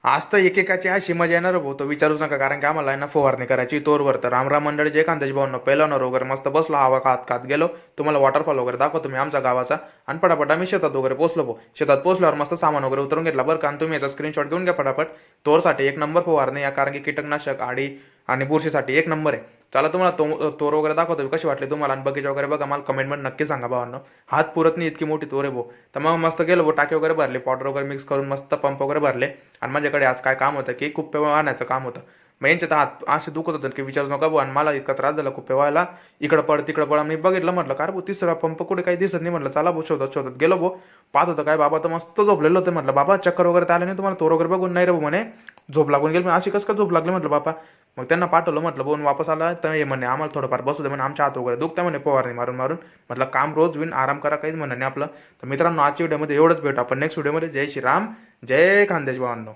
आज तर एकेकाची अशी मजा येणार भाऊ तो विचारूच नका, कारण की आम्हाला आहे ना फवारणी करायची तोरवर. तर रामराम मंडळी, जे कांद्याची भावना पेलवणार वगैरे मस्त बसलो, हवा खात खात गेलो. तुम्हाला वॉटरफॉल वगैरे दाखवतो मी आमच्या गावाचा. आणि पटापट आम्ही शेतात वगैरे पोहोचलो भाऊ. शेतात पोहोचल्यावर मस्त सामान वगैरे उतरून घेतला बरं का. आणि तुम्ही याचा स्क्रीनशॉट घेऊन घ्या पटापट. तोरसाठी एक नंबर फवारणी या, कारण की कीटकनाशक आडी आणि बुरशीसाठी एक नंबर आहे. चला तुम्हाला तोर वगैरे दाखवतो मी कशी वाटली तुम्हाला. आणि बगीचा वगैरे बघा, मला कमेंटमध्ये नक्की सांगा भावांनो. हात पुरत नाही इतकी मोठी तोर आहे भाऊ. तर मग मस्त गेलो भाऊ, टाके वगैरे भरले, पावडर वगैरे मिक्स करून मस्त पंप वगैरे भरले. आणि माझ्याकडे आज काय काम होतं की कुप्पे आणायचं काम होतं. मग यांचे तर हात असे दुखत होतं की विचारू नका भाऊ. आणि मला इतका त्रास झाला कुप्पे व्हायला. इकडं पड तिकडं पड. मी बघितलं, म्हटलं काय भाऊ तिसरा पंप कुठे काही दिसत नाही. म्हटलं चला भाऊ शोधत शोधत गेलो भाऊ. पाहत होतं काय, बाबा तर मस्त झोपलेलं होतं. म्हटलं बाबा चक्कर वगैरे तर आले नाही तुम्हाला तोर वगैरे बघून. नाही रे भाऊ म्हणे, झोप लागून गेली. अशी कसं का झोप लागली म्हटलं बाबा. मग त्यांना पाठवलं, म्हटलं भाऊ वापस आला तर हे म्हणे आम्हाला थोडंफार बसू दे म्हणे, आमच्या हात वगैरे दुखतं म्हणे फवारणी मारून मारून. म्हटलं काम रोज होईन, आराम करा, काहीच म्हणणं नाही आपलं. तर मित्रांनो, आजच्या व्हिडिओमध्ये एवढंच. भेटू आपण नेक्स्ट व्हिडिओमध्ये. जय श्रीराम, जय खानदेश भावांनो.